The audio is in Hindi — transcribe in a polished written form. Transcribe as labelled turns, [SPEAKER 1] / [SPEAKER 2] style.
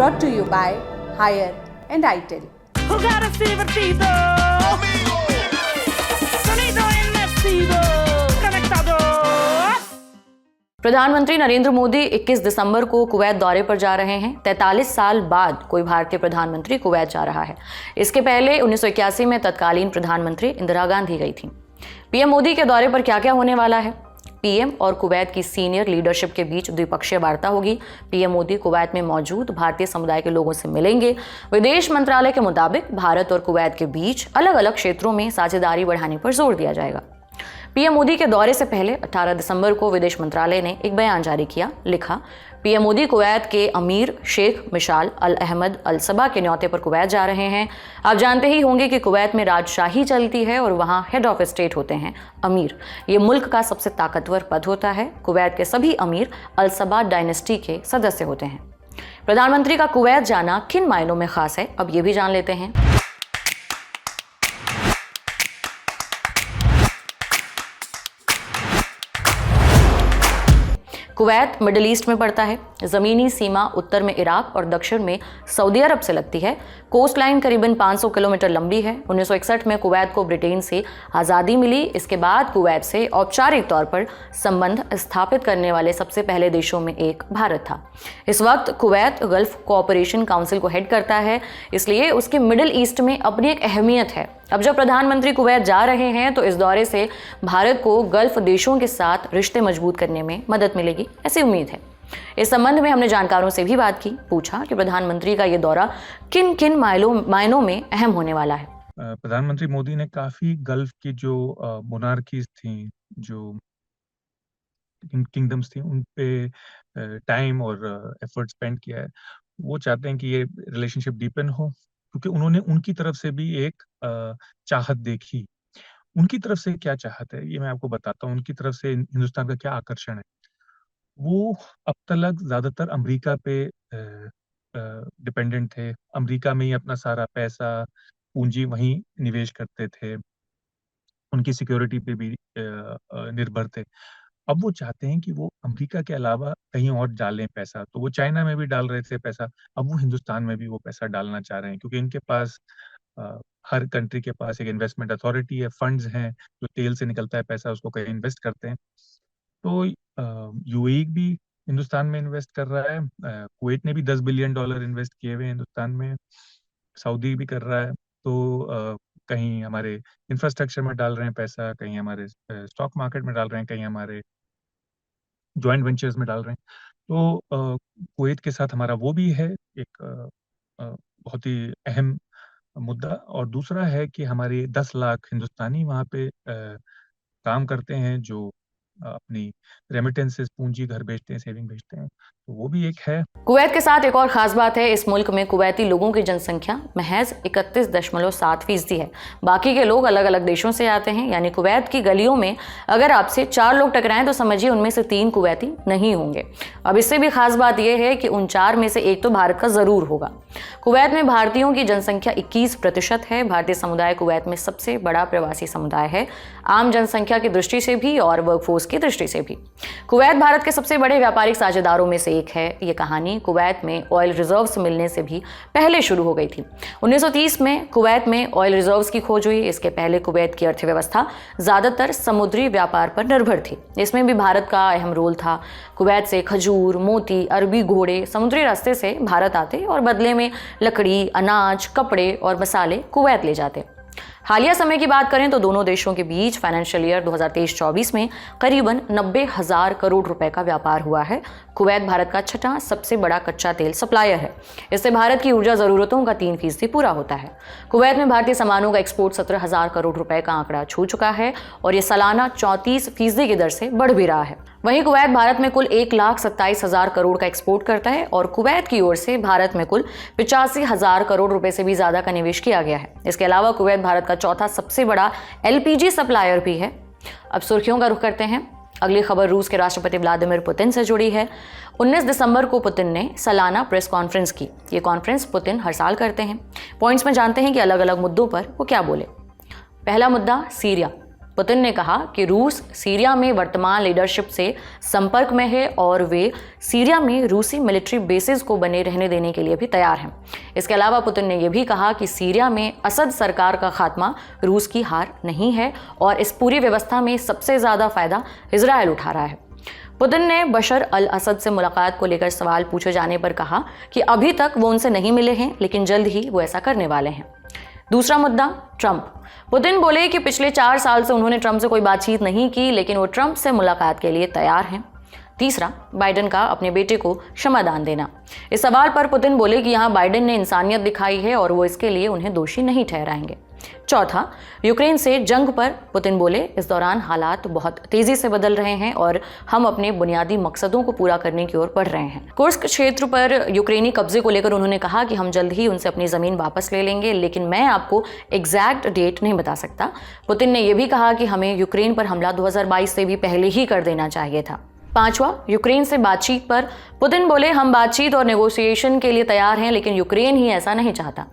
[SPEAKER 1] brought to you by Higher and ITEL.
[SPEAKER 2] Who got a fever? Sonido Investido. Conectado.
[SPEAKER 3] प्रधानमंत्री नरेंद्र मोदी 21 दिसंबर को कुवैत दौरे पर जा रहे हैं। 43 साल बाद कोई भारतीय प्रधानमंत्री कुवैत जा रहा है। इसके पहले 1981 में तत्कालीन प्रधानमंत्री इंदिरा गांधी गई थी। पीएम मोदी के दौरे पर क्या क्या होने वाला है? पीएम और कुवैत की सीनियर लीडरशिप के बीच द्विपक्षीय वार्ता होगी। पीएम मोदी कुवैत में मौजूद भारतीय समुदाय के लोगों से मिलेंगे। विदेश मंत्रालय के मुताबिक भारत और कुवैत के बीच अलग अलग क्षेत्रों में साझेदारी बढ़ाने पर जोर दिया जाएगा। पीएम मोदी के दौरे से पहले 18 दिसंबर को विदेश मंत्रालय ने एक बयान जारी किया। लिखा, पीएम मोदी कुवैत के अमीर शेख मिशाल अल अहमद अल सबा के न्योते पर कुवैत जा रहे हैं। आप जानते ही होंगे कि कुवैत में राजशाही चलती है और वहाँ हेड ऑफ स्टेट होते हैं अमीर। ये मुल्क का सबसे ताकतवर पद होता है। कुवैत के सभी अमीर अल सबा डायनेस्टी के सदस्य होते हैं। प्रधानमंत्री का कुवैत जाना किन मायनों में खास है, अब ये भी जान लेते हैं। कुवैत मिडिल ईस्ट में पड़ता है। ज़मीनी सीमा उत्तर में इराक और दक्षिण में सऊदी अरब से लगती है। कोस्ट लाइन करीबन 500 किलोमीटर लंबी है। 1961 में कुवैत को ब्रिटेन से आज़ादी मिली। इसके बाद कुवैत से औपचारिक तौर पर संबंध स्थापित करने वाले सबसे पहले देशों में एक भारत था। इस वक्त कुवैत गल्फ कोऑपरेशन काउंसिल को हेड करता है, इसलिए उसके मिडिल ईस्ट में अपनी एक अहमियत है। अब जब प्रधानमंत्री कुवैत जा रहे हैं तो इस दौरे से भारत को गल्फ देशों के साथ रिश्ते मजबूत करने में मदद मिलेगी, ऐसी उम्मीद है। इस संबंध में हमने जानकारों से भी बात की। पूछा कि प्रधानमंत्री का ये दौरा किन किन मायनों में अहम होने वाला है।
[SPEAKER 4] प्रधानमंत्री मोदी ने काफी गल्फ की जो मोनार्कीज थी, जो किंगडम्स थी, उन पे टाइम और एफर्ट स्पेंड किया है। वो चाहते हैं कि ये रिलेशनशिप डीपन हो, क्योंकि उन्होंने उनकी तरफ से भी एक चाहत देखी। उनकी तरफ से क्या चाहत है ये मैं आपको बताता हूँ। उनकी तरफ से हिंदुस्तान का क्या आकर्षण है। वो अब तक ज्यादातर अमेरिका पे डिपेंडेंट थे। अमेरिका में ही अपना सारा पैसा पूंजी वहीं निवेश करते थे। उनकी सिक्योरिटी पे भी निर्भर थे। अब वो चाहते हैं कि वो अमेरिका के अलावा कहीं और डालें पैसा। तो वो चाइना में भी डाल रहे थे पैसा, अब वो हिंदुस्तान में भी वो पैसा डालना चाह रहे हैं, क्योंकि इनके पास हर कंट्री के पास एक इन्वेस्टमेंट अथॉरिटी है, फंड्स हैं, जो तेल से निकलता है पैसा उसको कहीं इन्वेस्ट करते हैं। तो यूएई भी हिंदुस्तान में इन्वेस्ट कर रहा है। कुवैत ने भी $10 बिलियन इन्वेस्ट किए हुए हैं हिंदुस्तान में। सऊदी भी कर रहा है। तो कहीं हमारे इंफ्रास्ट्रक्चर में डाल रहे हैं पैसा, कहीं हमारे स्टॉक मार्केट में डाल रहे हैं, कहीं हमारे जॉइंट वेंचर्स में डाल रहे हैं। तो कुवैत के साथ हमारा वो भी है एक बहुत ही अहम मुद्दा। और दूसरा है कि हमारे 10 लाख हिंदुस्तानी वहाँ पे काम करते हैं, जो अपनी रेमिटेंसेस पूंजी घर भेजते हैं, सेविंग भेजते हैं, तो वो भी एक है।
[SPEAKER 3] कुवैत के साथ एक और खास बात है, इस मुल्क में कुवैती लोगों की जनसंख्या महज 31.7% है। बाकी के लोग अलग अलग देशों से आते हैं। यानी कुवैत की गलियों में अगर आपसे 4 लोग टकराएं तो समझिए उनमें से 3 कुवैती नहीं होंगे। अब इससे भी खास बात यह है कि उन 4 में से एक तो भारत का जरूर होगा। कुवैत में भारतीयों की जनसंख्या 21% है। भारतीय समुदाय कुवैत में सबसे बड़ा प्रवासी समुदाय है, आम जनसंख्या की दृष्टि से भी और वर्कफोर्स की दृष्टि से भी। कुवैत भारत के सबसे बड़े व्यापारिक साझेदारों में से एक है। ये कहानी कुवैत में ऑयल रिजर्व्स मिलने से भी पहले शुरू हो गई थी। 1930 में कुवैत में ऑयल रिजर्व्स की खोज हुई। इसके पहले कुवैत की अर्थव्यवस्था ज्यादातर समुद्री व्यापार पर निर्भर थी। इसमें भी भारत का अहम रोल था। कुवैत से खजूर, मोती, अरबी घोड़े समुद्री रास्ते से भारत आते और बदले में लकड़ी, अनाज, कपड़े और मसाले कुवैत ले जाते। हालिया समय की बात करें तो दोनों देशों के बीच फाइनेंशियल ईयर 2023-24 में करीबन 90,000 करोड़ रुपए का व्यापार हुआ है। कुवैत भारत का 6वां सबसे बड़ा कच्चा तेल सप्लायर है। इससे भारत की ऊर्जा जरूरतों का 3% पूरा होता है। कुवैत में भारतीय सामानों का एक्सपोर्ट 17,000 करोड़ रुपए का आंकड़ा छू चुका है और ये सालाना 34% की दर से बढ़ भी रहा है। वहीं कुवैत भारत में कुल 1,27,000 करोड़ का एक्सपोर्ट करता है और कुवैत की ओर से भारत में कुल 85,000 करोड़ रुपए से भी ज्यादा का निवेश किया गया है। इसके अलावा कुवैत भारत का 4था सबसे बड़ा एलपीजी सप्लायर भी है। अब सुर्खियों का रुख करते हैं। अगली खबर रूस के राष्ट्रपति व्लादिमीर पुतिन से जुड़ी है। 19 दिसंबर को पुतिन ने सालाना प्रेस कॉन्फ्रेंस की। ये कॉन्फ्रेंस पुतिन हर साल करते हैं। पॉइंट्स में जानते हैं कि अलग अलग मुद्दों पर वो क्या बोले। पहला मुद्दा सीरिया। पुतिन ने कहा कि रूस सीरिया में वर्तमान लीडरशिप से संपर्क में है और वे सीरिया में रूसी मिलिट्री बेसेस को बने रहने देने के लिए भी तैयार हैं। इसके अलावा पुतिन ने यह भी कहा कि सीरिया में असद सरकार का खात्मा रूस की हार नहीं है और इस पूरी व्यवस्था में सबसे ज़्यादा फायदा इजरायल उठा रहा है। पुतिन ने बशर अल असद से मुलाकात को लेकर सवाल पूछे जाने पर कहा कि अभी तक वो उनसे नहीं मिले हैं, लेकिन जल्द ही वो ऐसा करने वाले हैं। दूसरा मुद्दा, ट्रंप। पुतिन बोले कि पिछले 4 साल से उन्होंने ट्रंप से कोई बातचीत नहीं की, लेकिन वो ट्रंप से मुलाकात के लिए तैयार हैं। तीसरा, बाइडेन का अपने बेटे को क्षमादान देना। इस सवाल पर पुतिन बोले कि यहाँ बाइडेन ने इंसानियत दिखाई है और वो इसके लिए उन्हें दोषी नहीं ठहराएंगे। चौथा, यूक्रेन से जंग पर पुतिन बोले इस दौरान हालात बहुत तेजी से बदल रहे हैं और हम अपने बुनियादी मकसदों को पूरा करने की ओर बढ़ रहे हैं। कुर्स्क क्षेत्र पर यूक्रेनी कब्जे को लेकर उन्होंने कहा कि हम जल्द ही उनसे अपनी जमीन वापस ले लेंगे, लेकिन मैं आपको एग्जैक्ट डेट नहीं बता सकता। पुतिन ने यह भी कहा कि हमें यूक्रेन पर हमला 2022 से भी पहले ही कर देना चाहिए था। पांचवा, यूक्रेन से बातचीत पर पुतिन बोले हम बातचीत और नेगोशिएशन के लिए तैयार हैं, लेकिन यूक्रेन ही ऐसा नहीं चाहता।